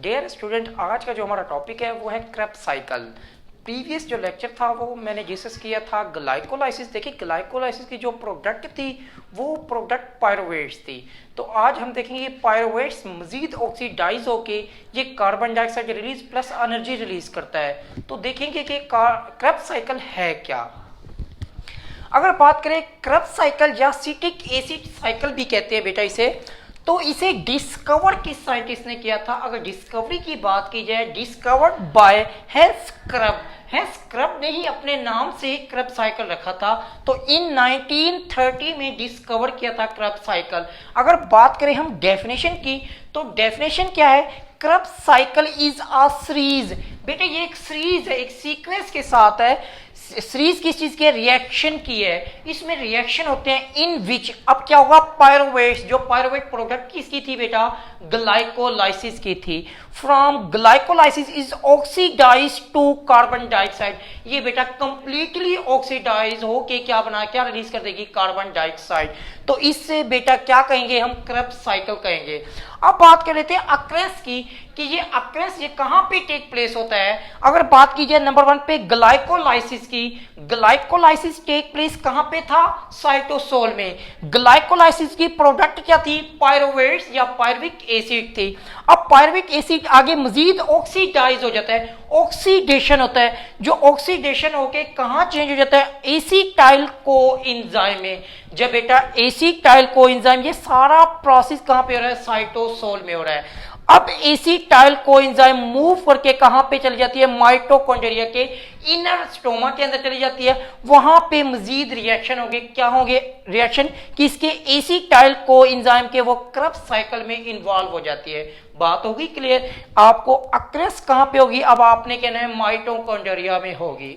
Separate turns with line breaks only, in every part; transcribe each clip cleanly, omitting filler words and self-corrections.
Dear student, आज का जो हमारा टॉपिक है वो है क्रेब्स साइकिल। प्रीवियस जो लेक्चर था वो मैंने डिस्कस किया था ग्लाइकोलाइसिस। देखिए ग्लाइकोलाइसिस की जो प्रोडक्ट थी वो प्रोडक्ट पायरुवेट्स थी। तो आज हम देखेंगे पायरुवेट्स मजीद ऑक्सीडाइज होके ये carbon dioxide release plus energy release करता है। तो देखेंगे कि क्रेब्स साइकिल है क्या। अगर बात करें क्रेब्स साइकिल या सिट्रिक एसिड साइकिल भी कहते हैं बेटा इसे, तो इसे डिस्कवर किस साइंटिस्ट ने किया था? अगर डिस्कवरी की बात की जाए, डिस्कवर्ड बाय हेंस क्रब। हेंस क्रब ने ही अपने नाम से क्रेब साइकिल रखा था। तो इन 1930 में डिस्कवर किया था क्रेब साइकिल। अगर बात करें हम डेफिनेशन की, तो डेफिनेशन क्या है? Krebs cycle is a series. बेटा ये एक सीरीज है, एक सीक्वेंस के साथ है। सीरीज किस चीज की है? रिएक्शन की है। इसमें रिएक्शन होते हैं इन विच, अब क्या होगा? पायरुवेट्स। जो पायरुवेट प्रोडक्ट किसकी थी बेटा? ग्लाइकोलाइसिस की थी। From glycolysis is oxidize to carbon dioxide. ये बेटा कंप्लीटली ऑक्सीडाइज होके क्या बना, क्या रिलीज कर देगी? Carbon dioxide. तो इससे बेटा क्या कहेंगे हम? क्रेब्स साइकिल कहेंगे। अब बात कर लेते हैं अक्रेंस की, कि ये अक्रेंस ये कहां पे टेक प्लेस होता है। अगर बात की जाए नंबर 1 पे ग्लाइकोलाइसिस की, ग्लाइकोलाइसिस टेक प्लेस कहां पे था? साइटोसोल में। ग्लाइकोलाइसिस की प्रोडक्ट क्या थी? पायरुवेट्स या पायरुविक एसिड थी। अब पायरुविक एसिड आगे मजीद ऑक्सीडाइज हो जाता है, ऑक्सीडेशन होता है। जो ऑक्सीडेशन होके कहां चेंज हो जाता है? एसिटाइल कोएंजाइम में। जब बेटा एसिटाइल कोएंजाइम, ये सारा प्रोसेस कहां पे हो रहा है? साइटोसोल में हो रहा है। अब एसिटाइल कोएंजाइम मूव करके कहां पे चली जाती है? माइटोकॉन्ड्रिया के इनर स्टोमा के अंदर चली जाती है। वहां पे मजीद रिएक्शन होंगे। क्या होंगे रिएक्शन? किसके? एसिटाइल कोएंजाइम के। वो क्रेब्स साइकिल में इन्वॉल्व हो जाती है। बात होगी क्लियर? आपको अक्रेंस कहां पे होगी? अब आपने कहना है माइटोकॉन्ड्रिया में होगी।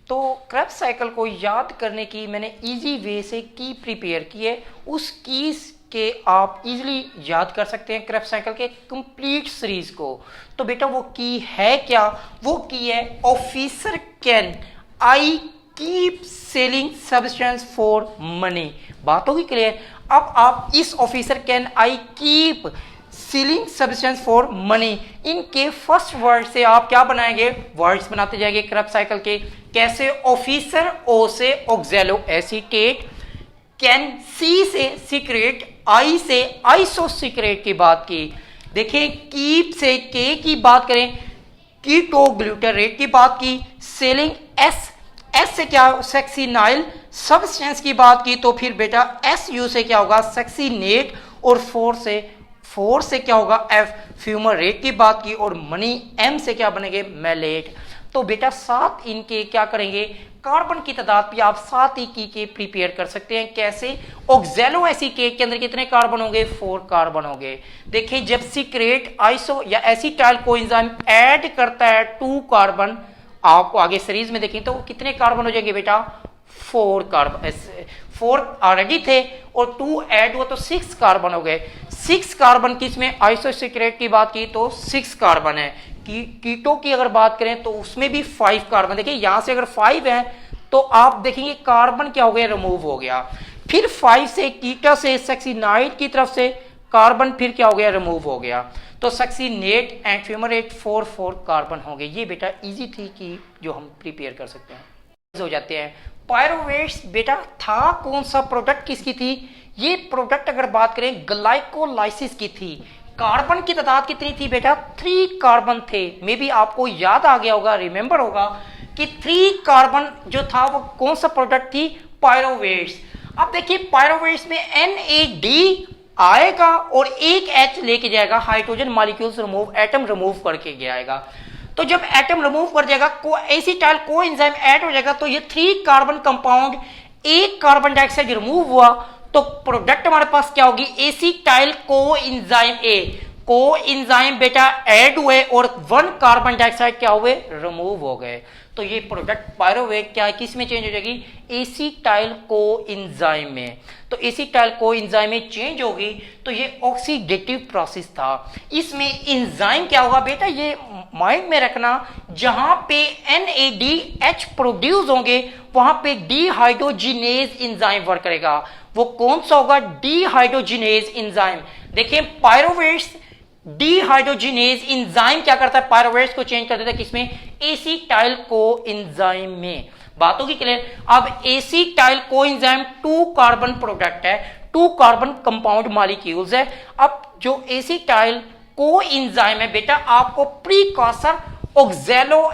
तो क्रेब्स साइकिल को याद करने की मैंने इजी वे से की प्रिपेयर की है। उस कीज के आप इजीली याद कर सकते हैं क्रेब्स साइकिल के कंप्लीट सीरीज को। तो बेटा वो की है क्या? वो की है officer can I keep selling substance for money. बात होगी क्लियर? अब आप इस officer can I keep selling substance for money, इनके फर्स्ट वर्ड से आप क्या बनाएंगे? वर्ड्स बनाते जाएंगे क्रेब्स साइकिल के। कैसे? ऑफिसर, ओ से ऑक्सैलो एसीटेट, कैन सी से सीक्रेट, आई से आइसोसीक्रेट की बात की। देखिए कीप से के की बात करें, कीटो ग्लूटारेट की बात की। सेलिंग एस, एस से क्या? सेक्सिनाइल सब्सटेंस की बात की। तो फिर बेटा एस यू से क्या होगा? सेक्सिनेट। और फोर से क्या होगा? एफ, फ्यूमरेट की बात की। और मनी एम से क्या बनेंगे? मैलेट। तो बेटा सात इनके क्या करेंगे? कार्बन की तादाद भी आप सात ही की प्रिपेयर कर सकते हैं। कैसे? ऑक्सैलो एसीटेट के अंदर कितने कार्बन होंगे? 4 कार्बन होंगे। देखिए जब सीक्रेट आइसो या एसिटाइल कोएंजाइम ऐड करता है 2 कार्बन, आपको आगे सीरीज में देखें तो कितने कार्बन हो जाएंगे बेटा? 4 कार्बन। 4 ऑलरेडी थे और 2 ऐड हुआ तो 6 कार्बन हो गए। 6 कार्बन की इसमें आइसोसीक्रेट की बात की तो 6 कार्बन है। कीटो की अगर बात करें तो उसमें भी 5 कार्बन। देखिए यहां से अगर 5 है तो आप देखेंगे कार्बन क्या हो गया? रिमूव हो गया। फिर 5 से कीटा से सेक्सिनाइड की तरफ से कार्बन फिर क्या हो गया? रिमूव हो गया। तो सेक्सिनेट एंड फ्यूमरेट 4 कार्बन हो गए। ये बेटा इजी थी कि जो हम प्रिपेयर कर सकते हैं हो जाते हैं। पायरुवेट्स बेटा था कौन सा प्रोडक्ट, किसकी थी? ये प्रोडक्ट अगर बात करें ग्लाइकोलाइसिस की थी। कार्बन की तादाद कितनी थी बेटा? 3 कार्बन थे। मे बी आपको याद आ गया होगा, रिमेंबर होगा कि 3 कार्बन जो था वो कौन सा प्रोडक्ट थी? पायरुवेट्स। अब देखिए पायरुवेट्स में NAD आएगा और एक H लेके जाएगा, hydrogen molecules remove, atom remove करके जाएगा। तो जब एटम रिमूव कर जाएगा, एसिटाइल कोएंजाइम ऐड हो जाएगा, तो ये 3 कार्बन कंपाउंड, एक कार्बन डाइऑक्साइड रिमूव हुआ तो प्रोडक्ट हमारे पास क्या होगी? Acetyl coenzyme A. कोएंजाइम बेटा ऐड हुए और 1 कार्बन डाइऑक्साइड क्या हुए? रिमूव हो गए। तो ये प्रोडक्ट पायरुवेट क्या है? किस में चेंज हो जाएगी? एसिटाइल कोएंजाइम में। तो एसिटाइल कोएंजाइम में चेंज होगी तो ये ऑक्सीडेटिव प्रोसेस था। इसमें एंजाइम क्या होगा बेटा? ये माइंड में रखना, जहां पे NADH प्रोड्यूस होंगे वहां पे डिहाइड्रोजिनेज एंजाइम वर्क करेगा। वो कौन सा होगा? Dehydrogenase enzyme. देखिए पायरुवेट्स डिहाइड्रोजिनेज इंजाइम क्या करता है, पायरुवेट्स को चेंज कर देता है किसमें, एसिटाइल कोएंजाइम में। बात होगी क्लियर। अब एसिटाइल कोएंजाइम 2 कार्बन प्रोडक्ट है, 2 कार्बन कंपाउंड मॉलिक्यूल्स है। अब जो एसिटाइल कोएंजाइम है बेटा, आपको प्रीकॉसर ऑक्सैलो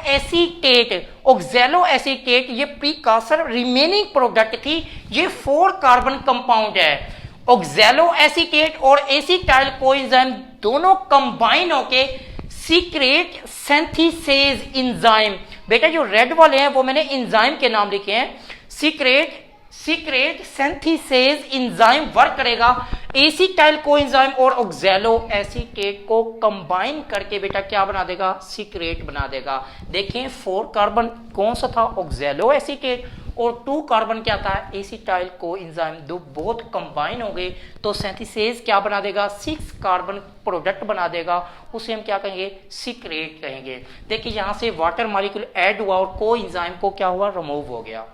एसीटेट ये प्रीकॉसर रिमेनिंग प्रोडक्ट थी, ये 4 कार्बन कंपाउंड है। ऑक्सैलो एसीटेट और एसिटाइल कोएंजाइम दोनों कंबाइन होके सीक्रेट सिंथेसेज एंजाइम, बेटा जो रेड वाले हैं वो मैंने एंजाइम के नाम लिखे हैं, सीक्रेट सिंथेसेज एंजाइम वर्क करेगा एसिटाइल कोएंजाइम और ऑक्सैलो एसीटेट को कंबाइन करके बेटा क्या बना देगा, सीक्रेट बना देगा। देखें 4 कार्बन कौन सा था, ऑक्सैलो एसीटेट, और 2 कार्बन क्या था, एसिटाइल कोएंजाइम, दो बहुत कंबाइन हो गए तो सिंथेसेज क्या बना देगा, 6 कार्बन प्रोडक्ट बना देगा, उसे हम क्या कहेंगे, सीक्रेट कहेंगे। देखिए यहां से वाटर मॉलिक्यूल ऐड हुआ और कोएंजाइम को क्या हुआ, रिमूव हो गया।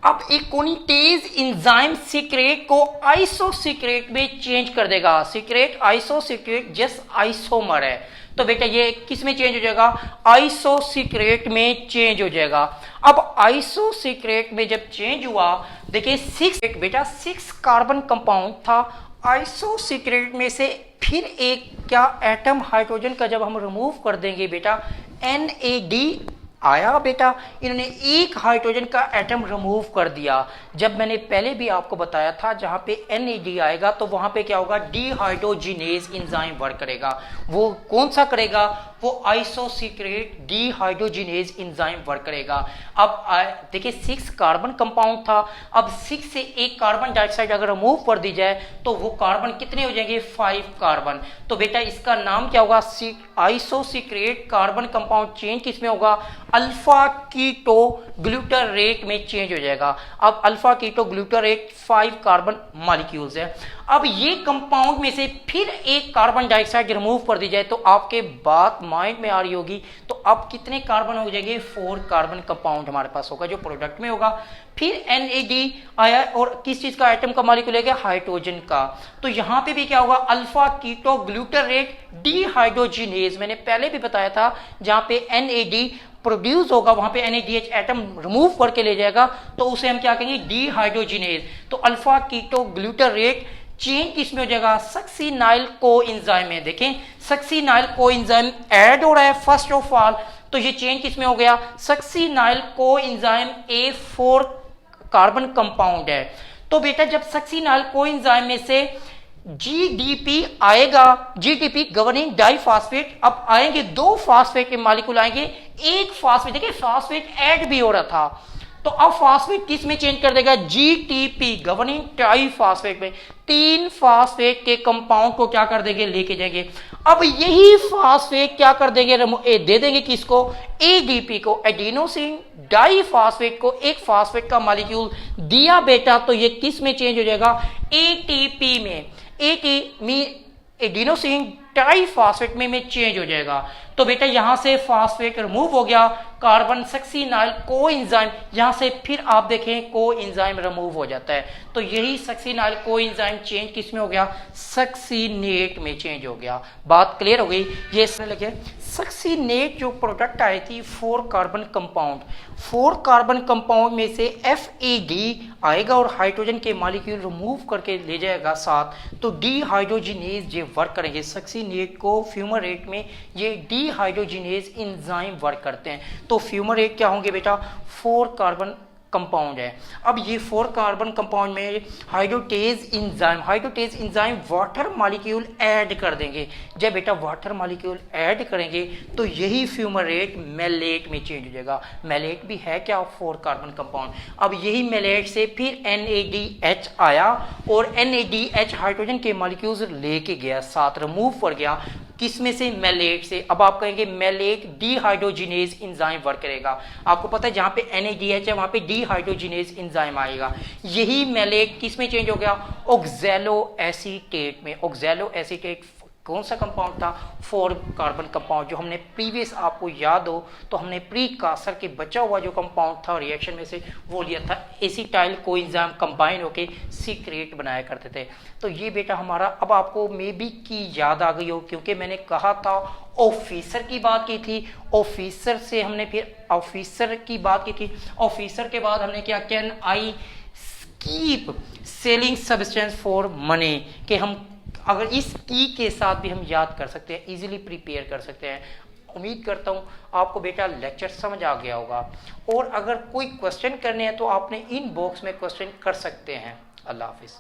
अब एकोनिटेज एंजाइम सीक्रेट को आइसोसीक्रेट में चेंज कर देगा। सीक्रेट आइसोसीक्रेट जस्ट आइसोमर है, तो बेटा ये किस में चेंज हो जाएगा, आइसोसीक्रेट में चेंज हो जाएगा। अब आइसोसीक्रेट में जब चेंज हुआ, देखिए 6 बेटा 6 कार्बन कंपाउंड था, आइसोसीक्रेट में से फिर एक क्या एटम हाइड्रोजन का जब हम रिमूव कर देंगे बेटा, NAD आया बेटा, इन्होंने एक हाइड्रोजन का एटम रिमूव कर दिया। जब मैंने पहले भी आपको बताया था जहां पे NAD आएगा तो वहां पे क्या होगा, डिहाइड्रोजिनेज एंजाइम वर्क करेगा। वो कौन सा करेगा, वो आइसोसीक्रेट डिहाइड्रोजिनेज एंजाइम वर्क करेगा। अब देखिए 6 कार्बन कंपाउंड था, अब 6 से एक कार्बन डाइऑक्साइड अगर रिमूव कर दी जाए तो वो कार्बन कितने हो जाएंगे, 5 कार्बन। तो बेटा इसका नाम क्या होगा, आइसोसीक्रेट कार्बन कंपाउंड चेंज किसमें होगा, अल्फा कीटो ग्लूटारेट में चेंज हो जाएगा। अब alpha keto glutarate 5 carbon molecules है। अब ये कंपाउंड में से फिर एक कार्बन डाइऑक्साइड रिमूव कर दी जाए तो आपके बात माइंड में आ रही होगी, तो अब कितने कार्बन हो जाएंगे, 4 कार्बन कंपाउंड हमारे पास होगा जो प्रोडक्ट में होगा। फिर NAD आया और किस चीज का एटम का मॉलिक्यूल है, हाइड्रोजन का। तो यहां पे भी क्या होगा, अल्फा कीटो ग्लूटारेट डिहाइड्रोजिनेज, मैंने पहले भी बताया था जहां पे NAD प्रोड्यूस होगा वहां पे NADH एटम रिमूव करके ले जाएगा तो उसे हम क्या कहेंगे, डिहाइड्रोजिनेज। तो अल्फा कीटो ग्लूटारेट चेंज किसमें हो जाएगा, सक्सिनाइल कोएंजाइम में। देखें सक्सिनाइल कोएंजाइम ऐड हो रहा है फर्स्ट ऑफ ऑल, तो ये चेंज किसमें हो गया, succinyl coenzyme A4 carbon compound है। तो बेटा जब सक्सिनाइल कोएंजाइम में से GDP आएगा, GDP गवर्निंग डाइफॉस्फेट, अब आएंगे 2 फास्फेट के मॉलिक्यूल आएंगे, एक फास्फेट, देखिए फास्फेट ऐड भी हो रहा था तो अब फास्फेट किस में चेंज कर देगा, GTP गवर्निंग ट्राइफॉस्फेट में 3 फास्फेट के कंपाउंड को क्या कर देंगे, लेके जाएंगे। अब यही फास्फेट क्या कर देंगे, दे देंगे किसको, ADP को, एडिनोसिन डाइफॉस्फेट को एक फास्फेट का मॉलिक्यूल दिया बेटा, तो ये किस में चेंज हो जाएगा, ATP में, एडिनोसिन ट्राइफॉस्फेट में चेंज हो जाएगा। तो बेटा यहां से फास्फेट रिमूव हो गया, कार्बन सक्सिनाइल कोएंजाइम, यहां से फिर आप देखें कोएंजाइम रिमूव हो जाता है। तो यही सक्सिनाइल कोएंजाइम चेंज किस में हो गया, सक्सिनेट में चेंज हो गया। बात क्लियर हो गई। ये लगे सक्सिनेट जो प्रोडक्ट आई थी 4 कार्बन कंपाउंड, 4 कार्बन कंपाउंड में से FAD आएगा और हाइड्रोजन के मॉलिक्यूल रिमूव करके ले जाएगा साथ, तो डिहाइड्रोजिनेज ये वर्क करेंगे। सक्सिनेट को फ्यूमरेट में ये डिहाइड्रोजिनेज एंजाइम वर्क करते हैं। तो फ्यूमरेट क्या होंगे बेटा, 4 कार्बन कंपाउंड है। अब ये 4 कार्बन कंपाउंड में हाइड्रोटेज एंजाइम वाटर मॉलिक्यूल ऐड कर देंगे। जब बेटा वाटर मॉलिक्यूल ऐड करेंगे तो यही फ्यूमरेट मेलेट में चेंज हो जाएगा। मेलेट भी है क्या, 4 कार्बन कंपाउंड। अब यही मेलेट से फिर NADH आया और NADH हाइड्रोजन के मॉलिक्यूल्स लेके गया साथ, रिमूव कर गया किसमें से, मेलेट से। अब आप कहेंगे मेलेट डिहाइड्रोजिनेज एंजाइम वर्क करेगा। आपको पता है जहां पे NADH है वहां पे डिहाइड्रोजिनेज एंजाइम आएगा। यही मेलेट किस में चेंज हो गया, ऑक्सैलो एसीटेट में। ऑक्सैलो एसीटेट कौन सा कंपाउंड था? 4 कार्बन कंपाउंड, जो हमने प्रीवियस, आपको याद हो तो हमने प्रीकासर के बचा हुआ जो कंपाउंड था रिएक्शन में से वो लिया था, एसिटाइल कोएंजाइम कंबाइन होके सिक्रेट बनाया करते थे। तो ये बेटा हमारा, अब आपको मे बी की याद आ गई हो, क्योंकि मैंने कहा था ऑफिसर की बात की थी, ऑफिसर से हमने फिर ऑफिसर की बात की थी, ऑफिसर के बाद हमने क्या, can I keep selling substance for money, कि हम अगर इस की के साथ भी हम याद कर सकते हैं, इजीली प्रिपेयर कर सकते हैं। उम्मीद करता हूँ आपको बेटा लेक्चर समझ आ गया होगा, और अगर कोई क्वेश्चन करने हैं तो आपने इन बॉक्स में क्वेश्चन कर सकते हैं। अल्लाह हाफिज़।